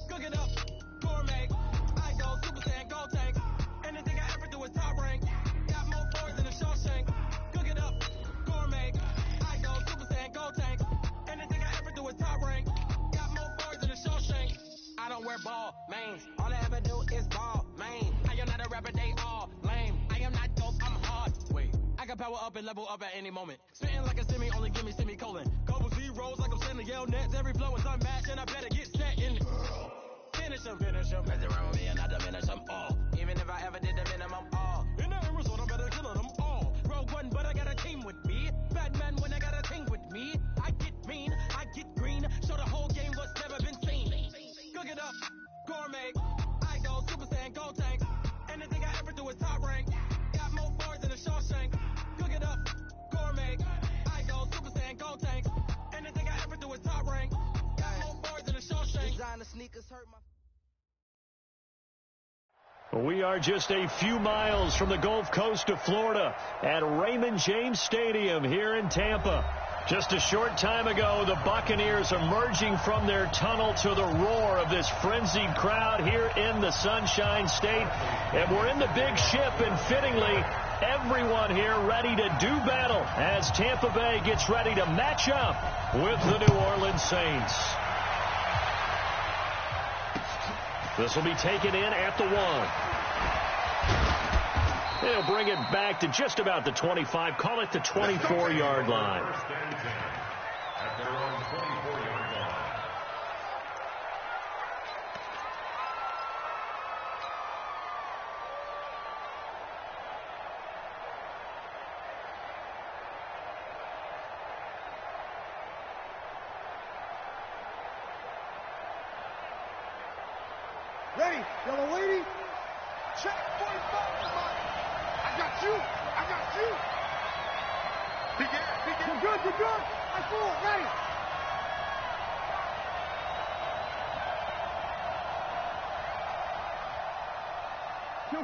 Cook it up, gourmet. I go Super Saiyan, gold tank. Anything I ever do is top rank. Got more boys than a Shawshank. Cook it up, gourmet. I go Super Saiyan, gold tank. Anything I ever do is top rank. Got more boys than a Shawshank. I don't wear ball, man. All I ever do is ball, man. I am not a rapper, they all lame. I am not dope, I'm hard. Wait, I can power up and level up at any moment. Spitting like a semi, only give me semicolon. Couple zeros like I'm sending yell nets. Every flow is unmatched and I better get set in. Finish them. Mess around with me and I diminish them all. Even if I ever did the minimum all. In the Arizona, I'm better killing them all. Rogue one, but I got a team with me. Batman when I got a team with me. I get mean, I get green. Show the whole game what's never been seen. Cook it up, gourmet. I go Super Saiyan, gold tank. Anything I ever do is top rank. Got more boys than a Shawshank. Cook it up, gourmet. I go Super Saiyan, gold tank. Anything I ever do is top rank. Got more boys than a Shawshank. Designer sneakers hurt my... We are just a few miles from the Gulf Coast of Florida at Raymond James Stadium here in Tampa. Just a short time ago, the Buccaneers emerging from their tunnel to the roar of this frenzied crowd here in the Sunshine State. And we're in the big ship, and fittingly, everyone here ready to do battle as Tampa Bay gets ready to match up with the New Orleans Saints. This will be taken in at the 1. They'll bring it back to just about the 25. Call it the 24-yard line. At their own 24-yard line. Ready, yellow lady. Check 45. I got you. Begin. You're good. I fool it. Ready.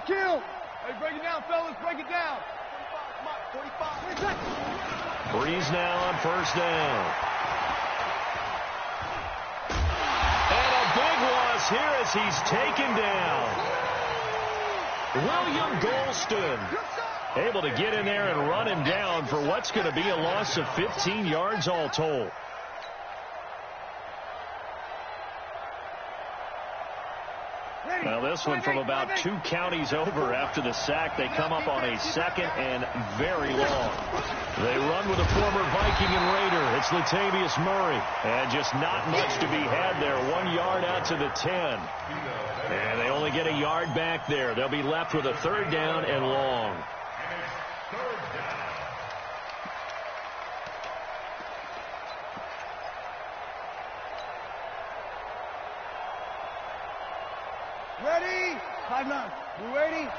Kill. Hey, break it down, fellas. Break it down. 45. Breeze now on first down. Big loss here as he's taken down. William Golston able to get in there and run him down for what's going to be a loss of 15 yards all told. Well, this one from about 2 counties over after the sack. They come up on a 2nd and very long. They run with a former Viking and Raider. It's Latavius Murray. And just not much to be had there. 1 yard out to the 10. And they only get a yard back there. They'll be left with a 3rd down and long. Ready? 5-9. You ready? Right.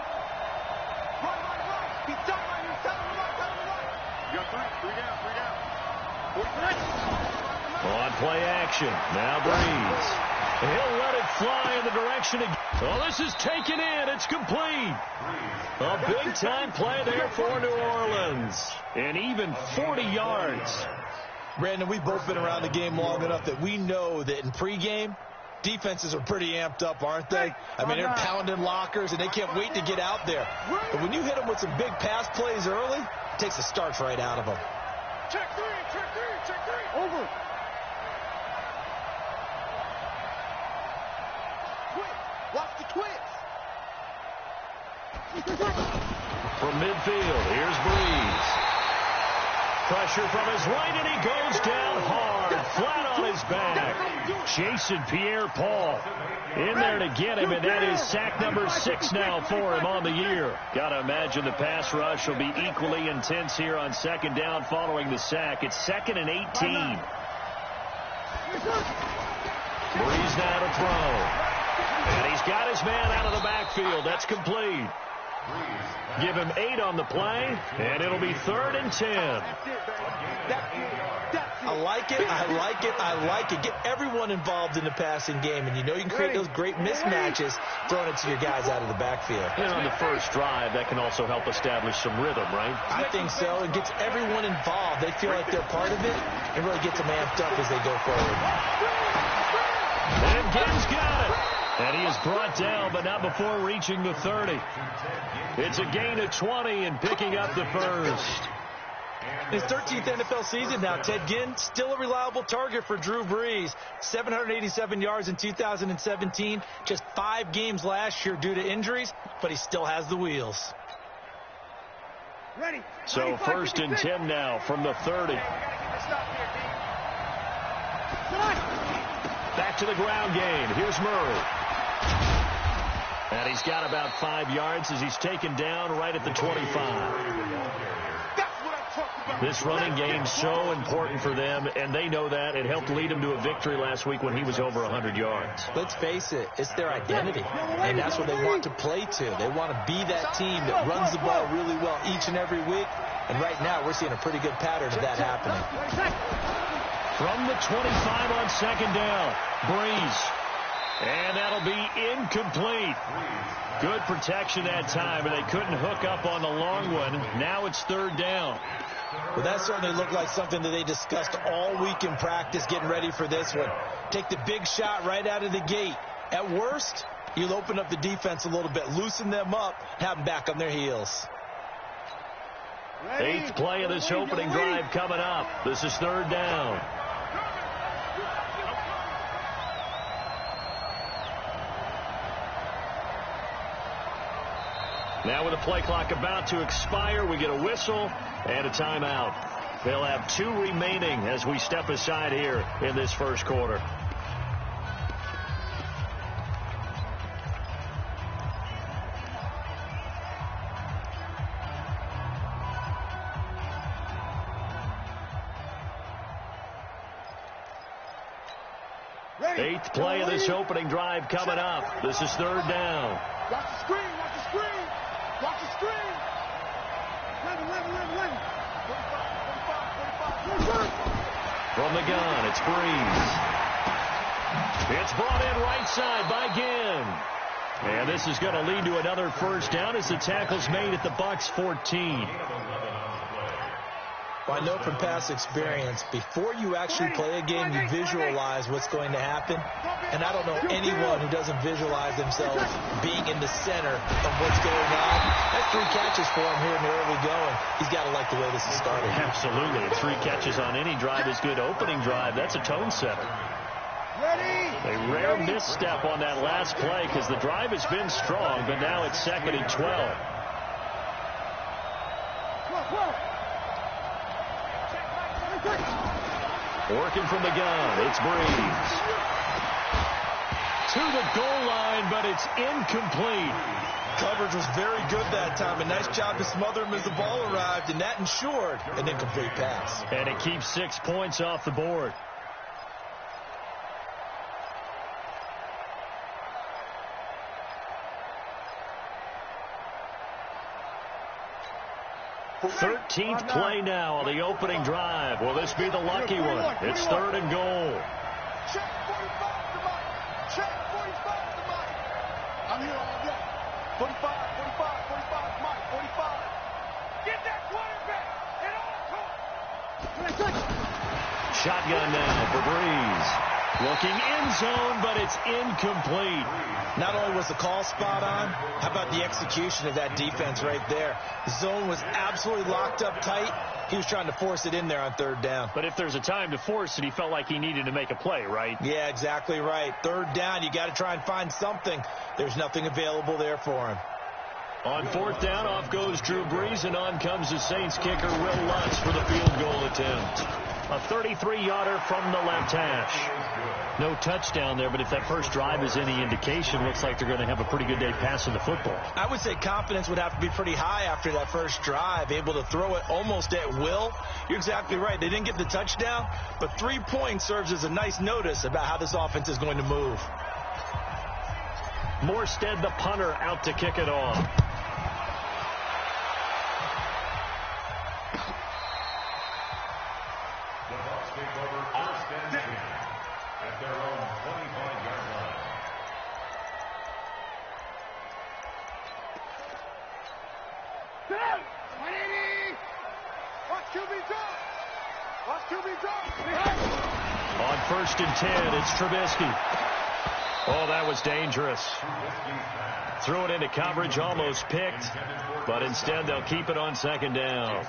He's sideline. He's sideline. Right. You got 3 down. 49. On play action. Now Breeze. He'll let it fly in the direction of... Oh, this is taken in. It's complete. A big-time play there for New Orleans. And even 40 yards. Brandon, we've both been around the game long enough that we know that in pregame, defenses are pretty amped up, aren't they? I mean, they're pounding lockers, and they can't wait to get out there. But when you hit them with some big pass plays early, it takes the starch right out of them. Check three. Over. Watch the twitch. From midfield, here's Breeze. Pressure from his right, and he goes down hard, flat on his back. Jason Pierre-Paul in there to get him, and that is sack number 6 now for him on the year. Got to imagine the pass rush will be equally intense here on 2nd down following the sack. It's 2nd and 18. Breeze now to throw. And he's got his man out of the backfield. That's complete. Give him 8 on the play, and it'll be 3rd and 10. I like it. Get everyone involved in the passing game, and you know you can create those great mismatches throwing it to your guys out of the backfield. And on the first drive, that can also help establish some rhythm, right? I think so. It gets everyone involved. They feel like they're part of it, and really gets them amped up as they go forward. And Gibbs got it. And he is brought down, but not before reaching the 30. It's a gain of 20 and picking up the first. His 13th NFL season now, Ted Ginn, still a reliable target for Drew Brees. 787 yards in 2017, just 5 games last year due to injuries, but he still has the wheels. Ready. So 1st and 10 now from the 30. Back to the ground game. Here's Murray. And he's got about 5 yards as he's taken down right at the 25. This running game's so important for them, and they know that. It helped lead them to a victory last week when he was over 100 yards. Let's face it, it's their identity, and that's what they want to play to. They want to be that team that runs the ball really well each and every week, and right now we're seeing a pretty good pattern of that happening. From the 25 on 2nd down, Breeze. And that'll be incomplete. Good protection that time, and they couldn't hook up on the long one. Now it's 3rd down. Well, that certainly looked like something that they discussed all week in practice getting ready for this one. Take the big shot right out of the gate. At worst, you'll open up the defense a little bit, loosen them up, have them back on their heels. 8th play of this opening drive coming up. This is 3rd down. Now with the play clock about to expire, we get a whistle and a timeout. They'll have 2 remaining as we step aside here in this first quarter. Eighth play of this opening drive coming up. This is 3rd down. Watch the screen. Watch the screen. Watch the screen. 11. 45. From the gun, it's Breeze. It's brought in right side by Ginn. And this is going to lead to another first down as the tackle's made at the Bucs 14. Well, I know from past experience, before you actually play a game, you visualize what's going to happen. And I don't know anyone who doesn't visualize themselves being in the center of what's going on. That's 3 catches for him here in the early going. He's got to like the way this is started. Absolutely. And 3 catches on any drive is good. Opening drive, that's a tone setter. A rare misstep on that last play because the drive has been strong, but now it's 2nd and 12. Working from the gun, it's Breeze. To the goal line, but it's incomplete. Coverage was very good that time. A nice job to smother him as the ball arrived, and that ensured an incomplete pass. And it keeps 6 points off the board. Thirteenth play now on the opening drive. Will this be the lucky one? It's 3rd and goal. Check 45 to Mike. Check 45 to Mike. I'm here all day. 45, 45, 45, Mike, 45. Get that quarterback and all talk. Shotgun now for Breeze. Looking end zone, but it's incomplete. Not only was the call spot on, how about the execution of that defense right there? The zone was absolutely locked up tight. He was trying to force it in there on 3rd down. But if there's a time to force it, he felt like he needed to make a play, right? Yeah, exactly right. 3rd down, you got to try and find something. There's nothing available there for him. On 4th down, off goes Drew Brees, and on comes the Saints kicker, Will Lutz, for the field goal attempt. A 33-yarder from the left hash. No touchdown there, but if that first drive is any indication, looks like they're going to have a pretty good day passing the football. I would say confidence would have to be pretty high after that first drive, able to throw it almost at will. You're exactly right. They didn't get the touchdown, but 3 points serves as a nice notice about how this offense is going to move. Morstead, the punter, out to kick it off. The Bucs take over 1st and 10 at their own 25-yard line. Watch QB drop. Watch QB drop. On 1st and 10, it's Trubisky. Oh, that was dangerous. Threw it into coverage, almost picked, but instead they'll keep it on 2nd down.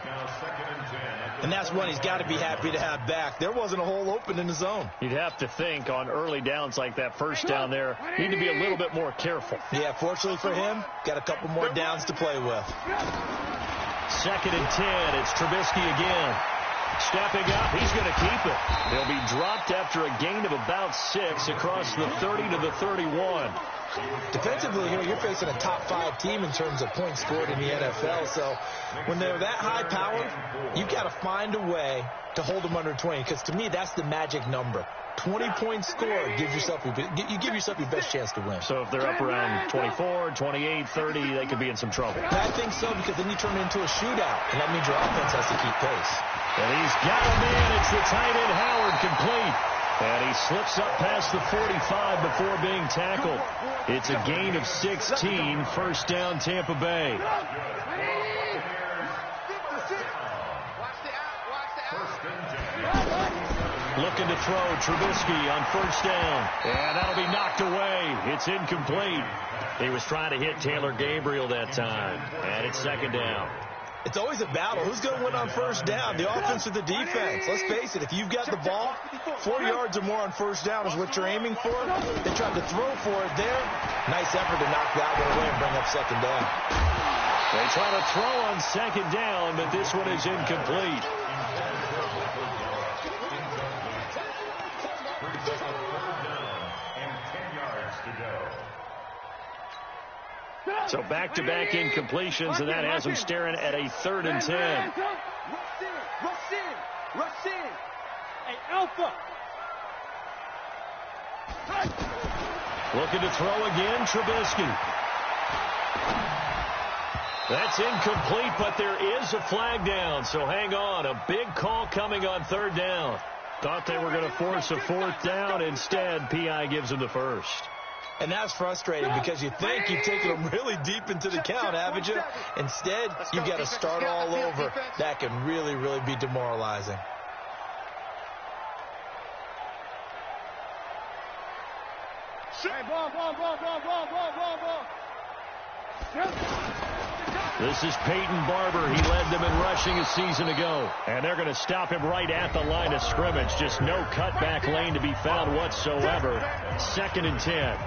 And that's one he's got to be happy to have back. There wasn't a hole open in the zone. You'd have to think on early downs like that first down there, need to be a little bit more careful. Yeah, fortunately for him, got a couple more downs to play with. 2nd and 10, it's Trubisky again. Stepping up, he's going to keep it. He'll be dropped after a gain of about 6 across the 30 to the 31. Defensively here, you're facing a top 5 team in terms of points scored in the NFL. So when they're that high powered, you've got to find a way to hold them under 20. Because to me, that's the magic number. 20 points scored, you give yourself your best chance to win. So if they're up around 24, 28, 30, they could be in some trouble. I think so, because then you turn it into a shootout, and that means your offense has to keep pace. And he's got him in. It's the tight end, Howard, complete. And he slips up past the 45 before being tackled. It's a gain of 16. 1st down, Tampa Bay. Looking to throw, Trubisky on 1st down. And that'll be knocked away. It's incomplete. He was trying to hit Taylor Gabriel that time. And it's 2nd down. It's always a battle. Who's going to win on 1st down, the offense or the defense? Let's face it, if you've got the ball, 4 yards or more on 1st down is what you're aiming for. They tried to throw for it there. Nice effort to knock that one away and bring up 2nd down. They try to throw on 2nd down, but this one is incomplete. And 10 yards to go. So back-to-back incompletions, and that has them staring at a 3rd and 10. Rush in. Hey, Alpha. Looking to throw again, Trubisky. That's incomplete, but there is a flag down, so hang on. A big call coming on 3rd down. Thought they were going to force a 4th down. Instead, P.I. gives them the 1st. And that's frustrating because you think you've taken them really deep into the count, haven't you? Instead, you've got to start all over. That can really, really be demoralizing. This is Peyton Barber. He led them in rushing a season ago. And they're going to stop him right at the line of scrimmage. Just no cutback lane to be found whatsoever. 2nd and 10.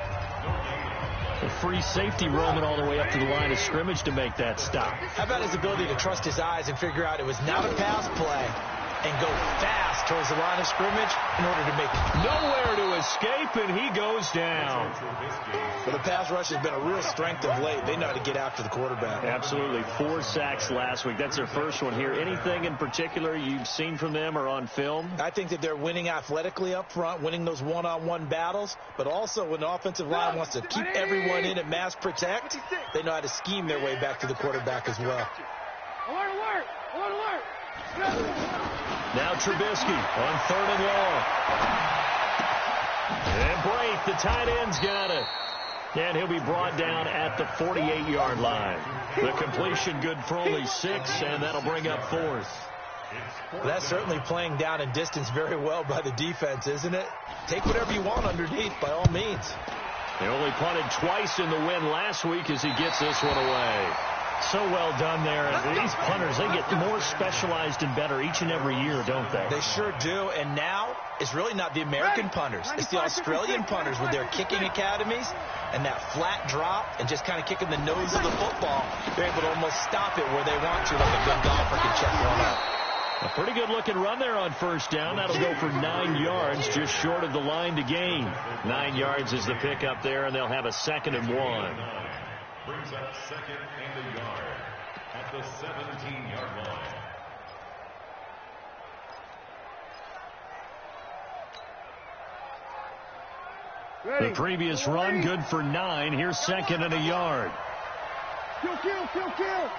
A free safety roaming all the way up to the line of scrimmage to make that stop. How about his ability to trust his eyes and figure out it was not a pass play and go fast towards the line of scrimmage in order to make it. Nowhere to escape, and he goes down. Well, the pass rush has been a real strength of late. They know how to get after the quarterback. Absolutely. 4 sacks last week. That's their first one here. Anything in particular you've seen from them or on film? I think that they're winning athletically up front, winning those one-on-one battles, but also when the offensive line wants to keep everyone in and mass protect, they know how to scheme their way back to the quarterback as well. Alert, alert! Alert, alert! Now Trubisky on 3rd and long. And Brake, the tight end's got it. And he'll be brought down at the 48-yard line. The completion good for only 6, and that'll bring up 4th. Well, that's certainly playing down in distance very well by the defense, isn't it? Take whatever you want underneath, by all means. He only punted twice in the win last week as he gets this one away. So well done there. These punters, they get more specialized and better each and every year, don't they? They sure do. And now it's really not the American punters. It's the Australian punters with their kicking academies and that flat drop and just kind of kicking the nose of the football. They're able to almost stop it where they want to, like a good golfer can check one out. A pretty good looking run there on 1st down. That'll go for 9 yards, just short of the line to gain. 9 yards is the pickup there, and they'll have a 2nd and 1. Brings up 2nd and a yard at the 17-yard line. The previous run good for 9. Here's 2nd and a yard. Kill, kill, kill, kill!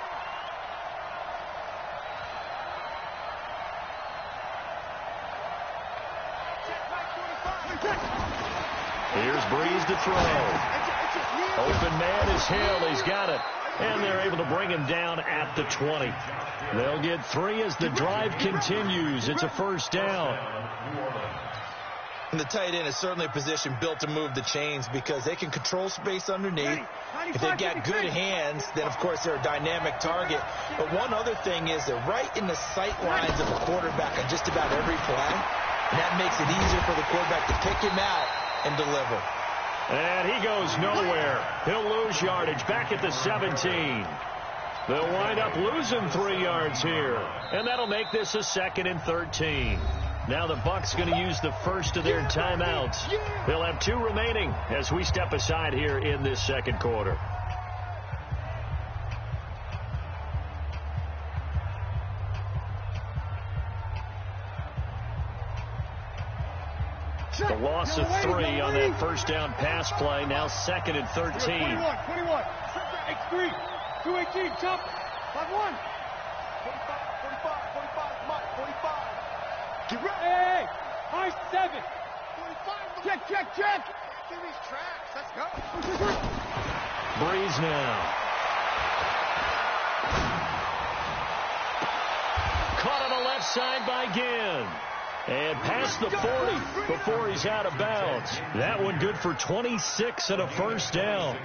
Here's Breeze to throw. Open man is Hill. He's got it. And they're able to bring him down at the 20. They'll get 3 as the drive continues. It's a 1st down. And the tight end is certainly a position built to move the chains because they can control space underneath. If they've got good hands, then, of course, they're a dynamic target. But one other thing is they're right in the sight lines of a quarterback on just about every play. And that makes it easier for the quarterback to pick him out and deliver. And he goes nowhere. He'll lose yardage back at the 17. They'll wind up losing 3 yards here. And that'll make this a 2nd and 13. Now the Bucs going to use the first of their timeouts. They'll have 2 remaining as we step aside here in this 2nd quarter. The loss of 3 on that 1st down pass play. Now 2nd and 13. 21, X3, 218, jump, 5-1. 45, 45, Mike, 45. Get ready. Hey, high 7. 45. Check. Give these tracks. Let's go. Breeze now. Caught on the left side by Ginn. And past the 40 before he's out of bounds. That one good for 26 and a 1st down.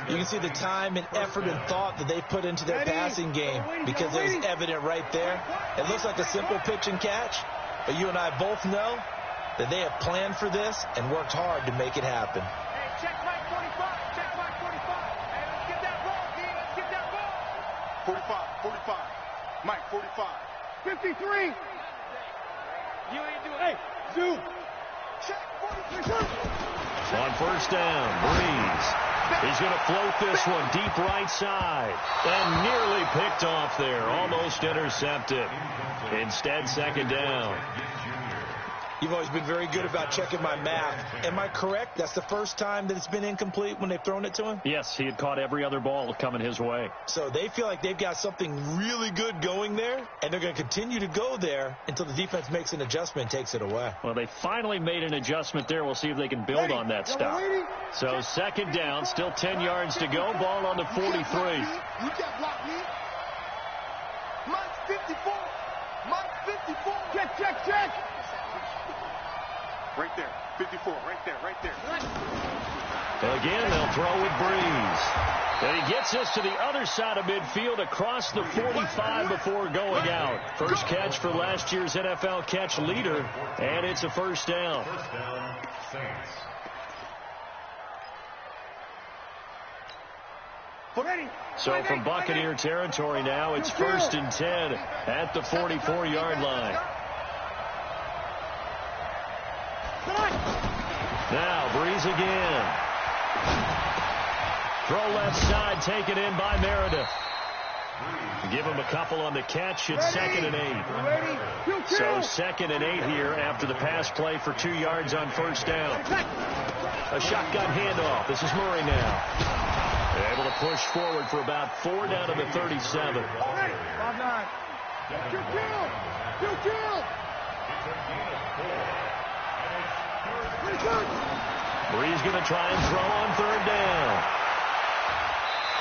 You can see the time and effort and thought that they put into their passing game because it was evident right there. It looks like a simple pitch and catch, but you and I both know that they have planned for this and worked hard to make it happen. Hey, check Mike 45. Check Mike 45. Hey, let's get that ball, D. Let's get that ball. 45. Mike 45. 53. You ain't doing. Hey, zoom. Check 43. On 1st down, Breeze. He's going to float this one deep right side. And nearly picked off there. Almost intercepted. Instead, 2nd down. You've always been very good about checking my math. Am I correct? That's the first time that it's been incomplete when they've thrown it to him? Yes, he had caught every other ball coming his way. So they feel like they've got something really good going there, and they're going to continue to go there until the defense makes an adjustment and takes it away. Well, they finally made an adjustment there. We'll see if they can build on that stop. So 2nd down, still 10 yards to go. Ball on the 43. You can't block me. Mike's 54. Mike's 54. Check. Right there. 54. Right there. Again, they'll throw with Breeze. And he gets us to the other side of midfield across the 45 before going out. First catch for last year's NFL catch leader, and it's a first down. First down, Saints. So from Buccaneer territory now, it's 1st and 10 at the 44-yard line. Now Breeze again. Throw left side, taken in by Meredith. Give him a couple on the catch. It's 2nd and 8. So 2nd and 8 here after the pass play for 2 yards on first down. A shotgun handoff. This is Murray now. Able to push forward for about 4 down to the 37. Breeze going to try and throw on 3rd down.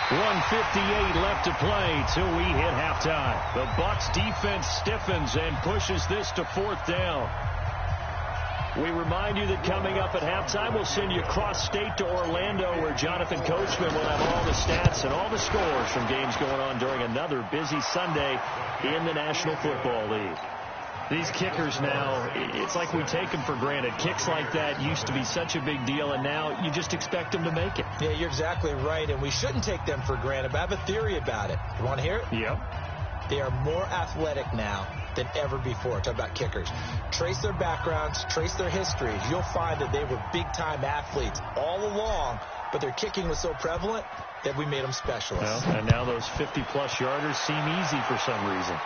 1:58 left to play till we hit halftime. The Bucs defense stiffens and pushes this to 4th down. We remind you that coming up at halftime, we'll send you cross-state to Orlando, where Jonathan Coachman will have all the stats and all the scores from games going on during another busy Sunday in the National Football League. These kickers now, it's like we take them for granted. Kicks like that used to be such a big deal, and now you just expect them to make it. Yeah, you're exactly right, and we shouldn't take them for granted. But I have a theory about it. You want to hear it? Yep. They are more athletic now than ever before. Talk about kickers. Trace their backgrounds, trace their histories. You'll find that they were big-time athletes all along, but their kicking was so prevalent that we made them specialists. Well, and now those 50-plus yarders seem easy for some reason.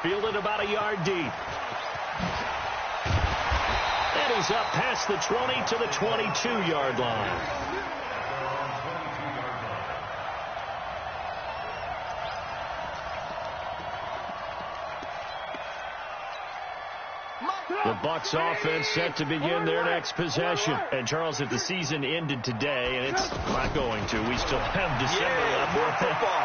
Fielded about a yard deep. And he's up past the 20 to the 22-yard line. The Bucs offense set to begin their next possession. And, Charles, if the season ended today, and it's not going to, we still have December left.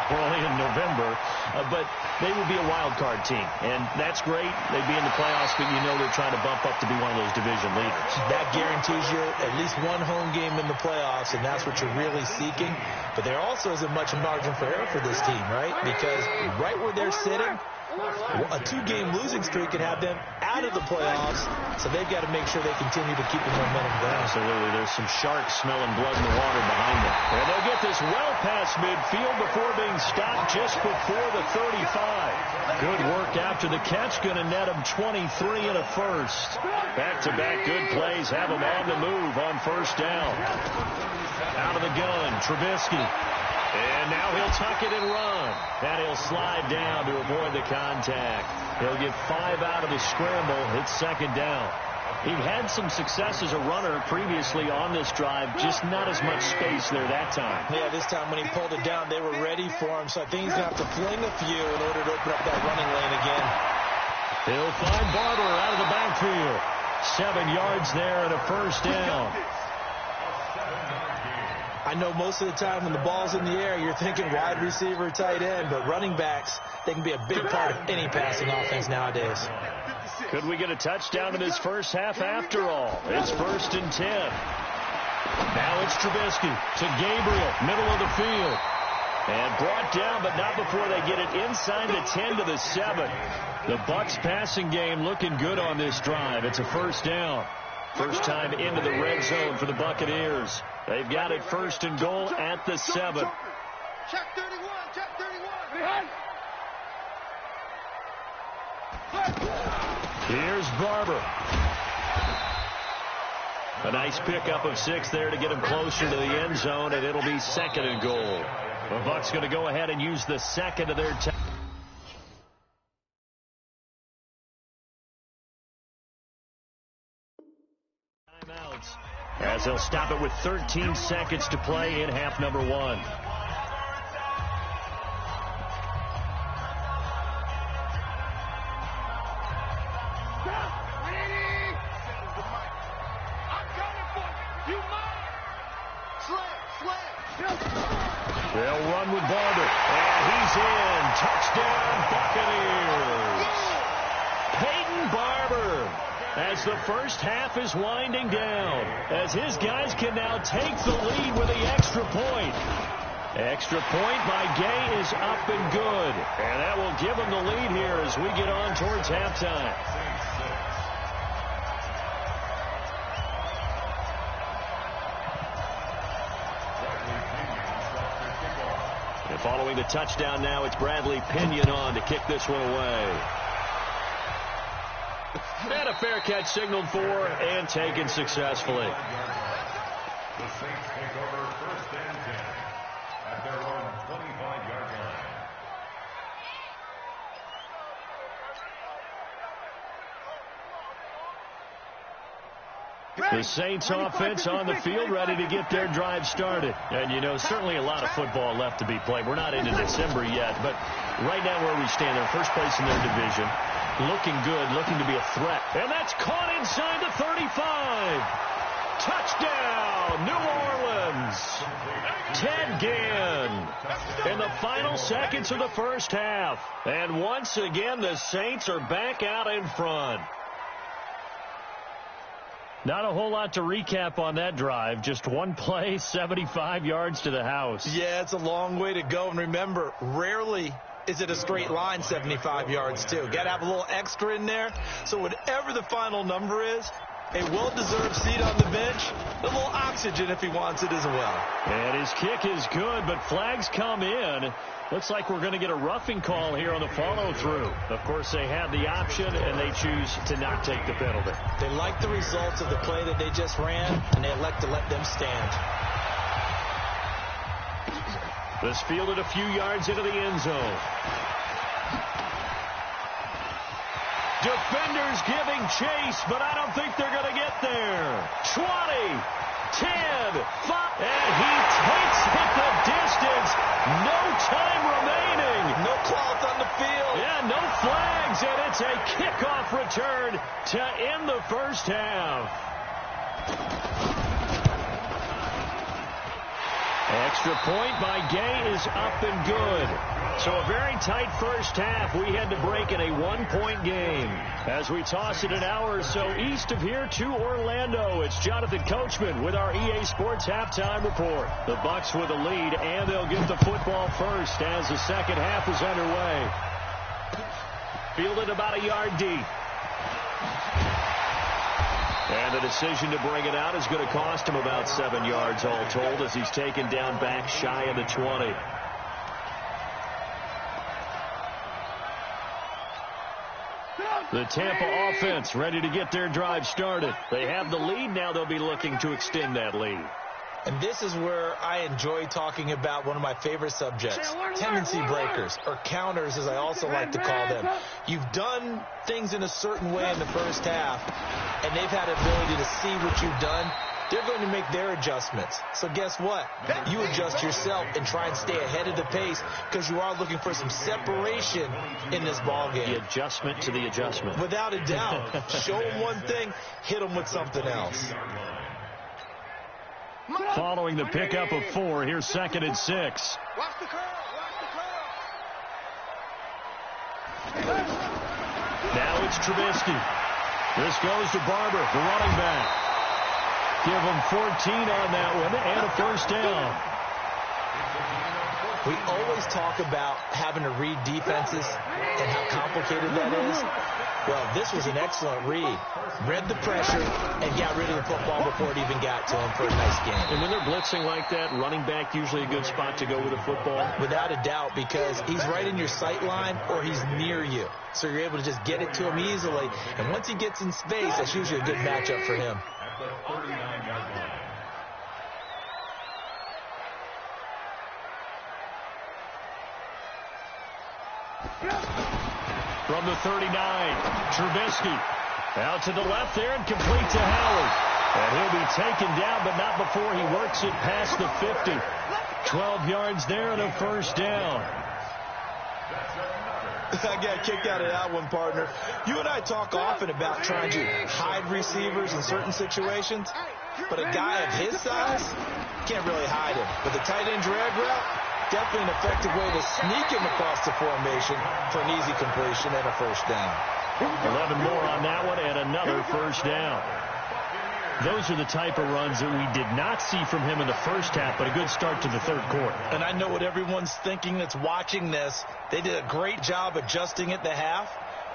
We're only in November. But they would be a wild card team. And that's great. They'd be in the playoffs, but you know they're trying to bump up to be one of those division leaders. That guarantees you at least one home game in the playoffs, and that's what you're really seeking. But there also isn't much margin for error for this team, right? Because right where they're sitting, a 2-game losing streak can have them out of the playoffs, so they've got to make sure they continue to keep the momentum going. Absolutely. There's some sharks smelling blood in the water behind them. And they'll get this well past midfield before being stopped just before the 35. Good work after the catch. Going to net them 23 and a first. Back-to-back good plays have them on the move on first down. Out of the gun, Trubisky. And now he'll tuck it and run. And he'll slide down to avoid the contact. He'll get 5 out of the scramble. It's 2nd down. He had some success as a runner previously on this drive, just not as much space there that time. Yeah, this time when he pulled it down, they were ready for him. So I think he's going to have to fling a few in order to open up that running lane again. He'll find Barber out of the backfield. 7 yards there and a first down. I know most of the time when the ball's in the air, you're thinking wide receiver, tight end, but running backs, they can be a big part of any passing offense nowadays. Could we get a touchdown in this first half after all? It's 1st and 10. Now it's Trubisky to Gabriel, middle of the field. And brought down, but not before they get it inside the 10 to the 7. The Bucs passing game looking good on this drive. It's a first down. First time into the red zone for the Buccaneers. They've got it 1st and goal at the 7. Check 31, check 31. Here's Barber. A nice pickup of 6 there to get him closer to the end zone, and it'll be 2nd and goal. The Bucs going to go ahead and use the 2nd of their time. As they'll stop it with 13 seconds to play in half number 1. They'll run with Barber, and he's in. Touchdown, Buccaneers. Peyton Barber as the first half is winding down, as his guys can now take the lead with the extra point. Extra point by Gay is up and good, and that will give them the lead here as we get on towards halftime. And following the touchdown now, it's Bradley Pinion on to kick this one away. And a fair catch signaled for and taken successfully. The Saints take over first and 10 at their own 25-yard line. The Saints offense on the field, ready to get their drive started. And, you know, certainly a lot of football left to be played. We're not into December yet, but right now where we stand, they're first place in their division. Looking good, looking to be a threat. And that's caught inside the 35. Touchdown, New Orleans. Ted Ginn in the final seconds of the first half. And once again, the Saints are back out in front. Not a whole lot to recap on that drive. Just one play, 75 yards to the house. Yeah, it's a long way to go. And remember, rarely is it a straight line 75 yards, too. Got to have a little extra in there. So whatever the final number is, a well-deserved seat on the bench, a little oxygen if he wants it as well. And his kick is good, but flags come in. Looks like we're going to get a roughing call here on the follow-through. Of course, they have the option, and they choose to not take the penalty. They like the results of the play that they just ran, and they elect to let them stand. This fielded a few yards into the end zone. Defenders giving chase, but I don't think they're going to get there. 20, 10, 5, and he takes it the distance. No time remaining. No cloth on the field. Yeah, no flags, and it's a kickoff return to end the first half. Extra point by Gay is up and good. So a very tight first half. We had to break in a one-point game. As we toss it an hour or so east of here to Orlando, it's Jonathan Coachman with our EA Sports Halftime Report. The Bucs with the lead, and they'll get the football first as the second half is underway. Fielded about a yard deep. And the decision to bring it out is going to cost him about 7 yards all told as he's taken down back shy of the 20. The Tampa offense ready to get their drive started. They have the lead. Now they'll be looking to extend that lead. And this is where I enjoy talking about one of my favorite subjects, tendency breakers, or counters as I also like to call them. You've done things in a certain way in the first half, and they've had the ability to see what you've done. They're going to make their adjustments. So guess what? You adjust yourself and try and stay ahead of the pace because you are looking for some separation in this ballgame. The adjustment to the adjustment. Without a doubt. Show them one thing, hit them with something else. Following the pickup of 4, here's 2nd and 6. Watch the curl. Now it's Trubisky. This goes to Barber, the running back. Give him 14 on that one and a first down. We always talk about having to read defenses and how complicated that is. Well, this was an excellent read. Read the pressure and got rid of the football before it even got to him for a nice game. And when they're blitzing like that, running back usually a good spot to go with the football? Without a doubt, because he's right in your sight line or he's near you. So you're able to just get it to him easily. And once he gets in space, that's usually a good matchup for him. At the 39-yard line. From the 39, Trubisky out to the left there and complete to Howard. And he'll be taken down, but not before he works it past the 50. 12 yards there and a first down. I got kicked out of that one, partner. You and I talk often about trying to hide receivers in certain situations, but a guy of his size can't really hide him. But the tight end drag route, definitely an effective way to sneak him across the formation for an easy completion and a first down. 11 more on that one and another first down. Those are the type of runs that we did not see from him in the first half, but a good start to the third quarter. And I know what everyone's thinking that's watching this. They did a great job adjusting at the half.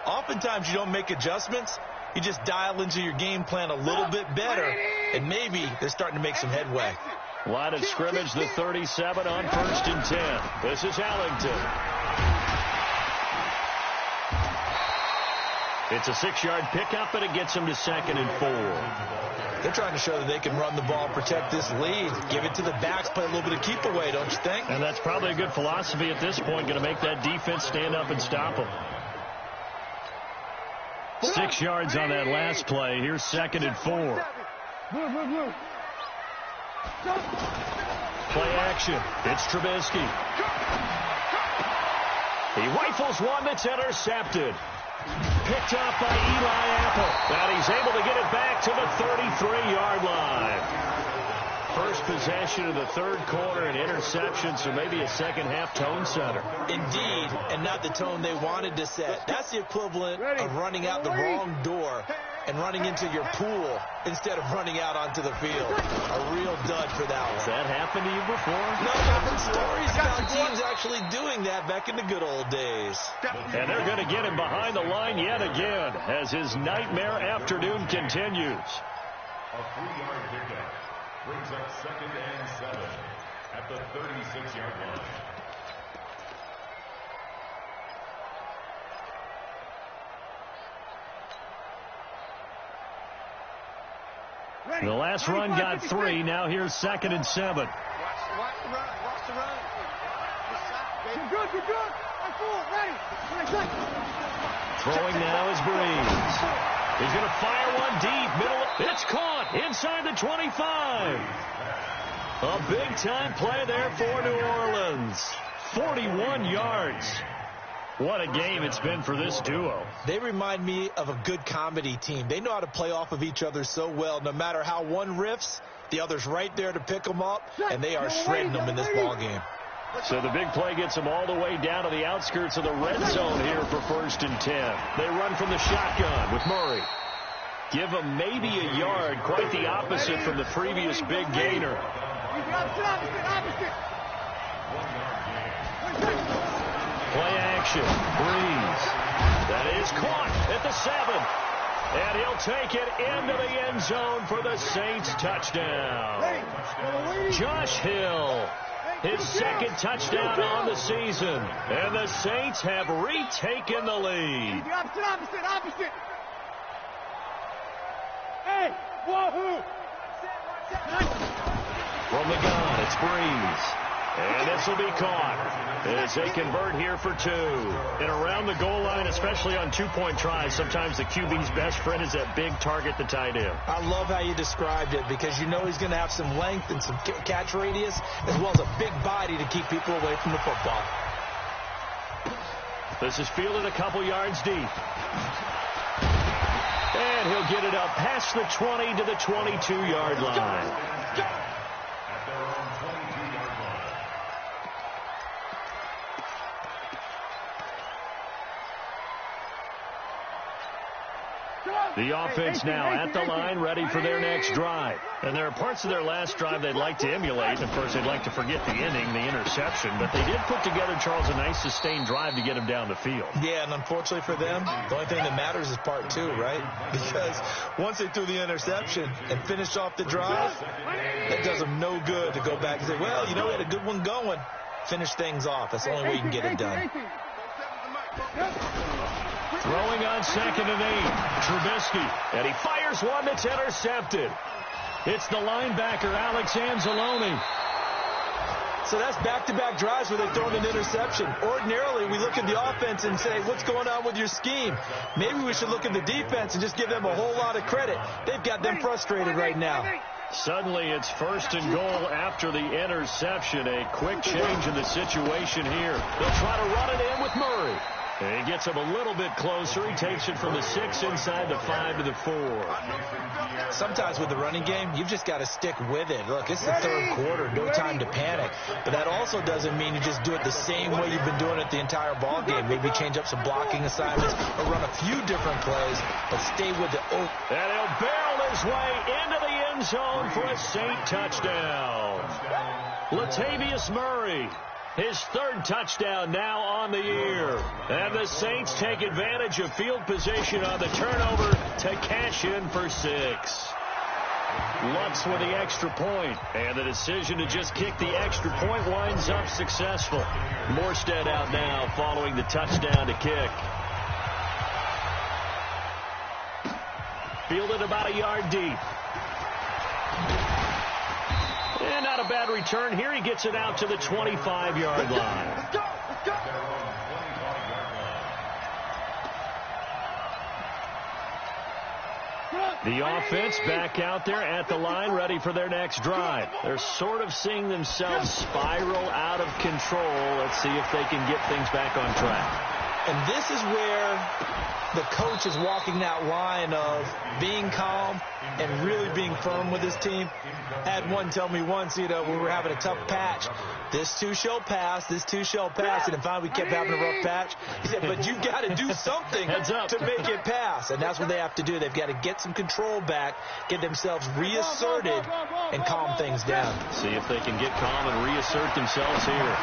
Oftentimes you don't make adjustments. You just dial into your game plan a little bit better, and maybe they're starting to make some headway. Line of scrimmage, the 37 on 1st and 10. This is Ellington. It's a 6-yard pickup, and it gets him to 2nd and 4. They're trying to show that they can run the ball, protect this lead, give it to the backs, play a little bit of keep away, don't you think? And that's probably a good philosophy at this point, going to make that defense stand up and stop them. 6 yards on that last play. Here's 2nd and 4. Play action. It's Trubisky. He rifles one that's intercepted. Picked off by Eli Apple. And he's able to get it back to the 33-yard line. First possession of the third quarter, an interception, so maybe a second-half tone setter. Indeed, and not the tone they wanted to set. That's the equivalent of running out the wrong door and running into your pool instead of running out onto the field. A real dud for that one. Has that happened to you before? No, I've heard stories about teams actually doing that back in the good old days. And they're going to get him behind the line yet again as his nightmare afternoon continues. A 3-yard pickup brings up 2nd and 7 at the 36-yard line. The last run got 3. Now here's 2nd and 7. Watch the run. Watch the run. You're good. Ready. Throwing now is Breeze. He's going to fire one deep. Middle. It's caught inside the 25. A big-time play there for New Orleans. 41 yards. What a game it's been for this duo. They remind me of a good comedy team. They know how to play off of each other so well. No matter how one riffs, the other's right there to pick them up, and they are shredding them in this ballgame. So the big play gets them all the way down to the outskirts of the red zone here for 1st and 10. They run from the shotgun with Murray. Give them maybe a yard, quite the opposite from the previous big gainer. Play action. Breeze. That is caught at the 7. And he'll take it into the end zone for the Saints touchdown. Josh Hill, his 2nd touchdown on the season. And the Saints have retaken the lead. Opposite. Hey, wahoo! From the gun, it's Breeze. And this will be caught as they convert here for 2. And around the goal line, especially on 2-point tries, sometimes the QB's best friend is that big target, the tight end. I love how you described it because you know he's going to have some length and some catch radius as well as a big body to keep people away from the football. This is fielded a couple yards deep. And he'll get it up past the 20 to the 22-yard line. At their own 22-yard line. The offense now at the line, ready for their next drive. And there are parts of their last drive they'd like to emulate. Of course, they'd like to forget the ending, the interception. But they did put together, Charles, a nice sustained drive to get him down the field. Yeah, and unfortunately for them, the only thing that matters is part 2, right? Because once they threw the interception and finished off the drive, that does them no good to go back and say, well, you know, we had a good one going. Finish things off. That's the only way you can get it done. Throwing on 2nd and 8. Trubisky. And he fires one that's intercepted. It's the linebacker, Alex Anzalone. So that's back-to-back drives where they've thrown an interception. Ordinarily, we look at the offense and say, what's going on with your scheme? Maybe we should look at the defense and just give them a whole lot of credit. They've got them frustrated right now. Suddenly, it's 1st and goal after the interception. A quick change in the situation here. They'll try to run it in with Murray. And he gets him a little bit closer. He takes it from the 6 inside the 5 to the 4. Sometimes with the running game, you've just got to stick with it. Look, it's the third quarter, no time to panic. But that also doesn't mean you just do it the same way you've been doing it the entire ball game. Maybe change up some blocking assignments or run a few different plays, but stay with it. Oh. And he'll barrel his way into the end zone for a Saint touchdown. Latavius Murray, his third touchdown now on the year. And the Saints take advantage of field position on the turnover to cash in for 6. Lutz with the extra point, and the decision to just kick the extra point winds up successful. Morstead out now following the touchdown to kick. Fielded about a yard deep. And not a bad return here. He gets it out to the 25-yard line. Let's go! The offense back out there at the line, ready for their next drive. They're sort of seeing themselves spiral out of control. Let's see if they can get things back on track. And this is where the coach is walking that line of being calm and really being firm with his team. I had one tell me once, we were having a tough patch. This too shall pass, this too shall pass. And finally we kept having a rough patch. He said, but you've got to do something to make it pass. And that's what they have to do. They've got to get some control back, get themselves reasserted, and calm things down. See if they can get calm and reassert themselves here.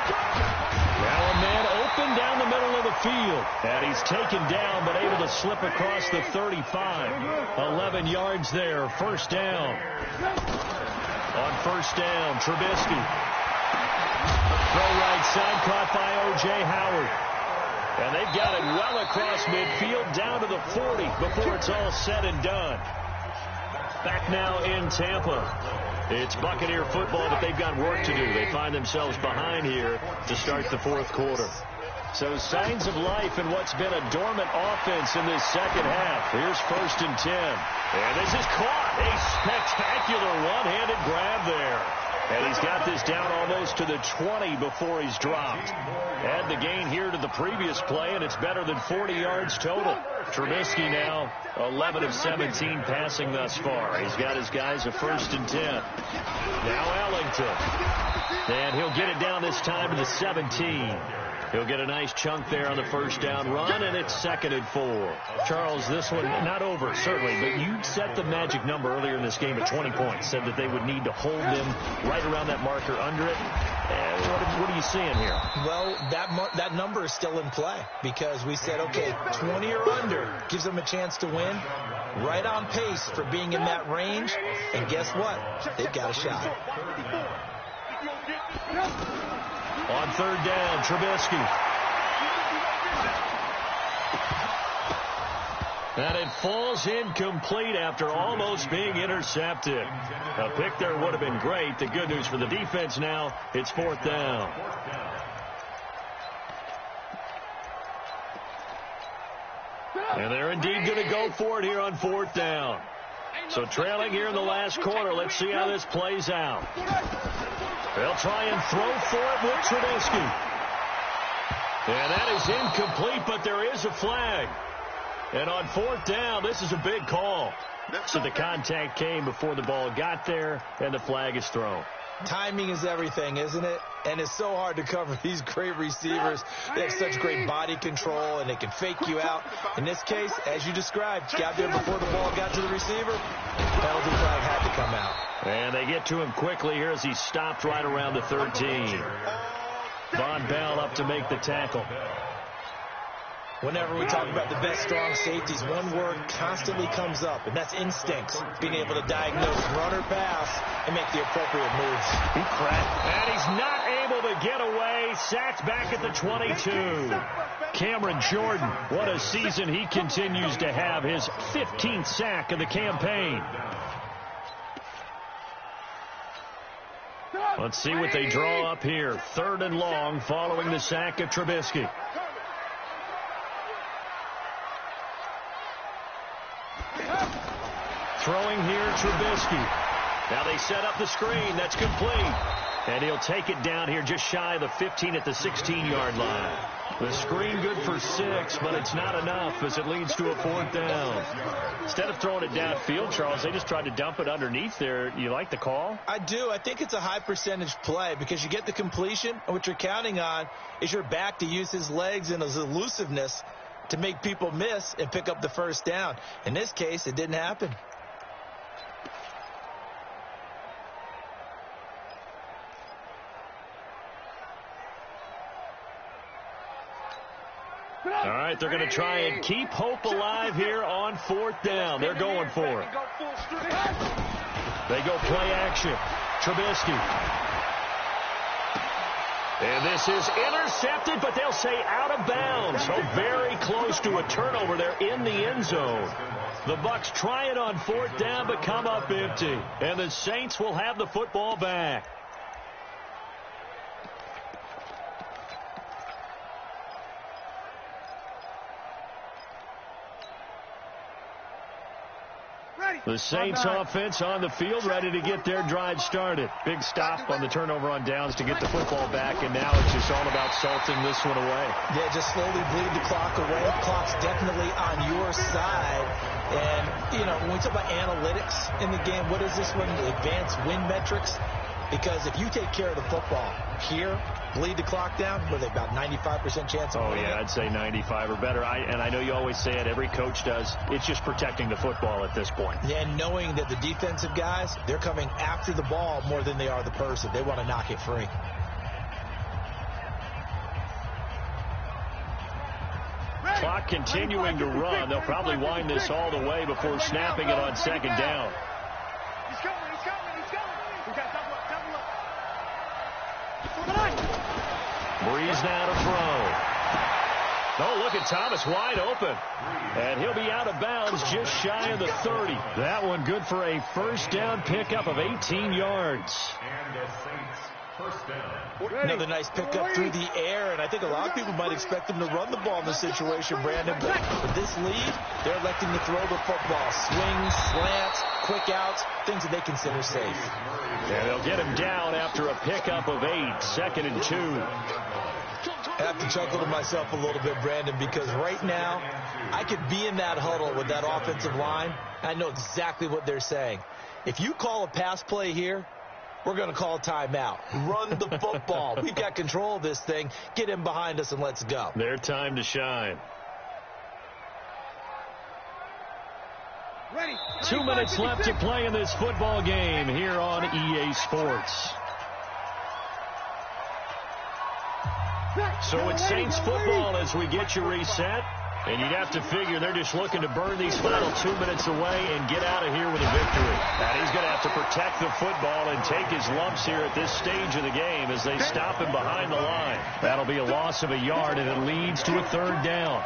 Now a man open down the middle of the field. And he's taken down, but able to slip across the 35. 11 yards there, first down. On first down, Trubisky. Throw right side, caught by O.J. Howard. And they've got it well across midfield, down to the 40 before it's all said and done. Back now in Tampa. It's Buccaneer football, but they've got work to do. They find themselves behind here to start the fourth quarter. So signs of life in what's been a dormant offense in this second half. Here's 1st and 10. And this is caught. A spectacular one-handed grab there. And he's got this down almost to the 20 before he's dropped. Add the gain here to the previous play, and it's better than 40 yards total. Trubisky now 11 of 17 passing thus far. He's got his guys a 1st and 10. Now Ellington. And he'll get it down this time to the 17. He'll get a nice chunk there on the first down run, and it's 2nd and 4. Charles, this one not over, certainly, but you set the magic number earlier in this game at 20 points, said that they would need to hold them right around that marker under it. What are you seeing here? Well, that number is still in play because we said, okay, 20 or under gives them a chance to win. Right on pace for being in that range, and guess what? They've got a shot. On 3rd down, Trubisky. And it falls incomplete after almost being intercepted. A pick there would have been great. The good news for the defense now, it's 4th down. And they're indeed going to go for it here on 4th down. So trailing here in the last quarter. Let's see how this plays out. They'll try and throw for it with Trubisky. And that is incomplete, but there is a flag. And on 4th down, this is a big call. So the contact came before the ball got there, and the flag is thrown. Timing is everything, isn't it? And it's so hard to cover these great receivers. They have such great body control, and they can fake you out. In this case, as you described, got there before the ball got to the receiver. Penalty flag had to come out. And they get to him quickly here as he stopped right around the 13. Von Bell up to make the tackle. Whenever we talk about the best strong safeties, one word constantly comes up, and that's instincts. Being able to diagnose run or pass and make the appropriate moves. He cracked, and he's not able to get away. Sacked back at the 22. Cameron Jordan, what a season he continues to have. His 15th sack of the campaign. Let's see what they draw up here. 3rd and long following the sack of Trubisky. Throwing here, Trubisky. Now they set up the screen. That's complete. And he'll take it down here just shy of the 15 at the 16-yard line. The screen good for 6, but it's not enough as it leads to a 4th down. Instead of throwing it downfield, Charles, they just tried to dump it underneath there. You like the call? I do. I think it's a high percentage play because you get the completion, and what you're counting on is your back to use his legs and his elusiveness to make people miss and pick up the 1st down. In this case, it didn't happen. All right, they're going to try and keep hope alive here on 4th down. They're going for it. They go play action. Trubisky. And this is intercepted, but they'll say out of bounds. So very close to a turnover there in the end zone. The Bucs try it on 4th down, but come up empty. And the Saints will have the football back. The Saints offense on the field, ready to get their drive started. Big stop on the turnover on downs to get the football back, and now it's just all about salting this one away. Yeah, just slowly bleed the clock away. The clock's definitely on your side. And, you know, when we talk about analytics in the game, what is this one? Advanced win metrics? Because if you take care of the football here, bleed the clock down, what are they, about 95% chance of winning? Yeah, I'd say 95 or better. And I know you always say it, every coach does. It's just protecting the football at this point. Yeah, and knowing that the defensive guys, they're coming after the ball more than they are the person. They want to knock it free. Clock continuing to run. They'll probably wind this all the way before snapping it on 2nd down. He's coming. We got double up. Breeze now to throw. Oh, look at Thomas wide open. And he'll be out of bounds just shy of the 30. That one good for a 1st down pickup of 18 yards. And the Saints, 1st down. Another nice pickup through the air, and I think a lot of people might expect them to run the ball in this situation, Brandon. But with this lead, they're electing to throw the football. Swings, slants, quick outs, things that they consider safe. And they'll get him down after a pickup of 8, 2nd and 2. I have to chuckle to myself a little bit, Brandon, because right now I could be in that huddle with that offensive line. I know exactly what they're saying. If you call a pass play here, we're going to call a timeout. Run the football. We've got control of this thing. Get him behind us and let's go. Their time to shine. 2 minutes left to play in this football game here on EA Sports. So it's Saints football as we get you reset. And you'd have to figure they're just looking to burn these final 2 minutes away and get out of here with a victory. And he's going to have to protect the football and take his lumps here at this stage of the game as they stop him behind the line. That'll be a loss of a yard, and it leads to a 3rd down.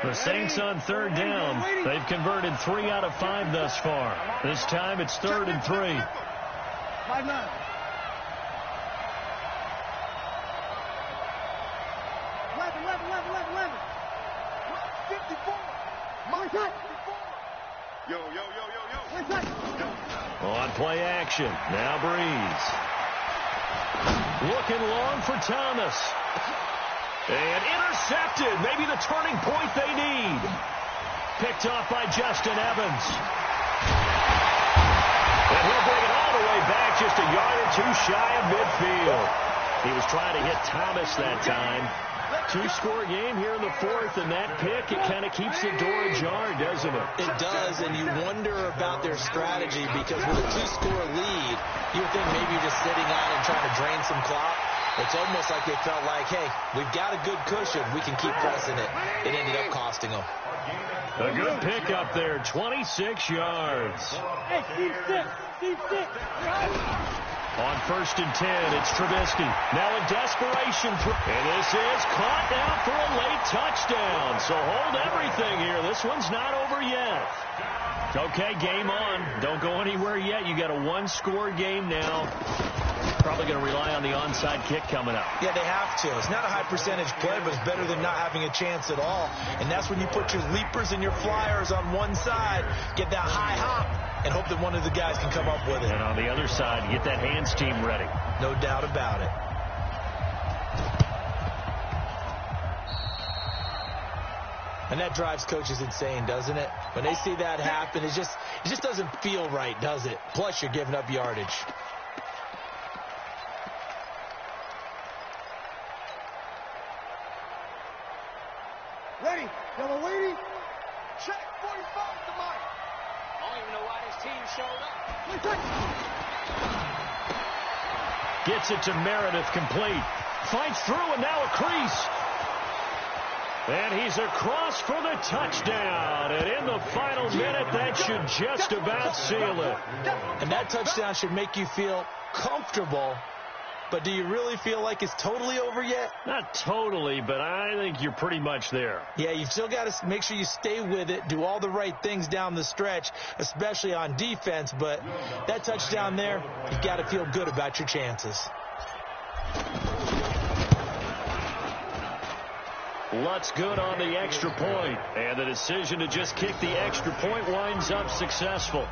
The Saints on 3rd down. They've converted 3 out of 5 thus far. This time it's 3rd and 3. 5-9. 11. 54. Mark it. Yo. On play action. Now Breeze. Looking long for Thomas. And intercepted. Maybe the turning point they need. Picked off by Justin Evans. And he'll bring it all the way back just a yard or 2 shy of midfield. He was trying to hit Thomas that time. 2-score game here in the 4th, and that pick, it kind of keeps the door ajar, doesn't it? It does, and you wonder about their strategy because with a 2-score lead, you would think maybe you're just sitting on and trying to drain some clock. It's almost like they felt like, hey, we've got a good cushion. We can keep pressing it. It ended up costing them. A good pickup there, 26 yards. Hey, Steve six. On 1st and 10, it's Trubisky. Now in desperation. And this is caught now for a late touchdown. So hold everything here. This one's not over yet. Okay, game on. Don't go anywhere yet. You got a 1-score game now. Probably going to rely on the onside kick coming up. Yeah, they have to. It's not a high percentage play, but it's better than not having a chance at all. And that's when you put your leapers and your flyers on one side, get that high hop, and hope that one of the guys can come up with it. And on the other side, get that hands team ready. No doubt about it. And that drives coaches insane, doesn't it? When they see that happen, it just doesn't feel right, does it? Plus, you're giving up yardage. Ready. Yellow waiting. Check. 45 to Mike. I don't even know why this team showed up. Gets it to Meredith, complete. Fights through, and now a crease. And he's across for the touchdown. And in the final minute, that should just about seal it. And that touchdown should make you feel comfortable. But do you really feel like it's totally over yet? Not totally, but I think you're pretty much there. Yeah, you've still got to make sure you stay with it, do all the right things down the stretch, especially on defense. But that touchdown there, you've got to feel good about your chances. Lutz good on the extra point, and the decision to just kick the extra point winds up successful.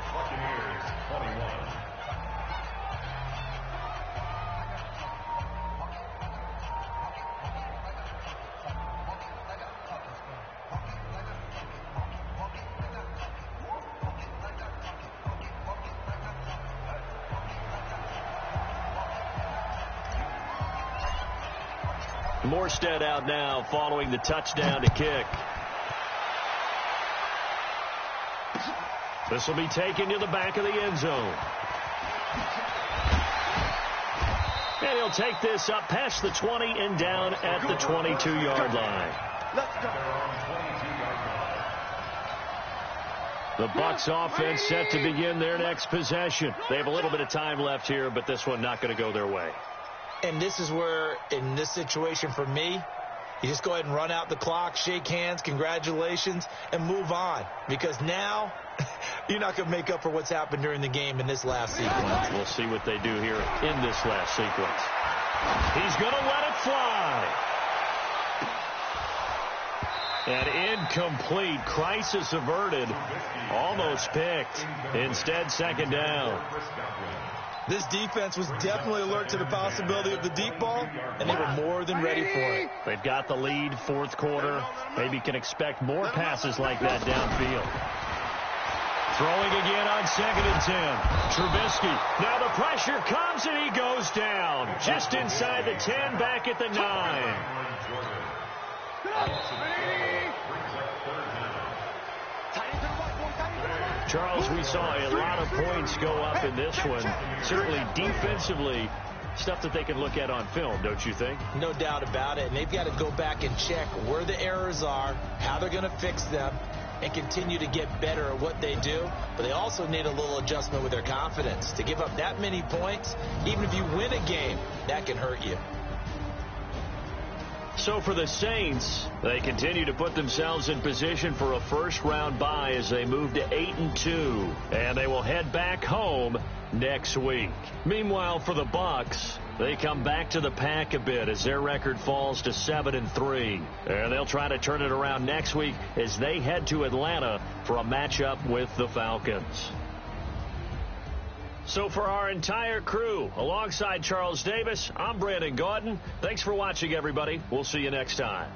Morstead out now following the touchdown to kick. This will be taken to the back of the end zone. And he'll take this up past the 20 and down at the 22-yard line. Let's go. The Bucs offense set to begin their next possession. They have a little bit of time left here, but this one not going to go their way. And this is where, in this situation for me, you just go ahead and run out the clock, shake hands, congratulations, and move on. Because now, you're not going to make up for what's happened during the game in this last sequence. We'll see what they do here in this last sequence. He's going to let it fly. And incomplete. Crisis averted. Almost picked. Instead, second down. This defense was definitely alert to the possibility of the deep ball, and they were more than ready for it. They've got the lead, fourth quarter. Maybe can expect more passes like that downfield. Throwing again on 2nd and 10. Trubisky. Now the pressure comes, and he goes down. Just inside the 10, back at the 9. Charles, we saw a lot of points go up in this one. Certainly defensively, stuff that they can look at on film, don't you think? No doubt about it. And they've got to go back and check where the errors are, how they're going to fix them, and continue to get better at what they do. But they also need a little adjustment with their confidence. To give up that many points, even if you win a game, that can hurt you. So for the Saints, they continue to put themselves in position for a first-round bye as they move to 8-2, and they will head back home next week. Meanwhile, for the Bucs, they come back to the pack a bit as their record falls to 7-3, and they'll try to turn it around next week as they head to Atlanta for a matchup with the Falcons. So for our entire crew, alongside Charles Davis, I'm Brandon Gaudin. Thanks for watching, everybody. We'll see you next time.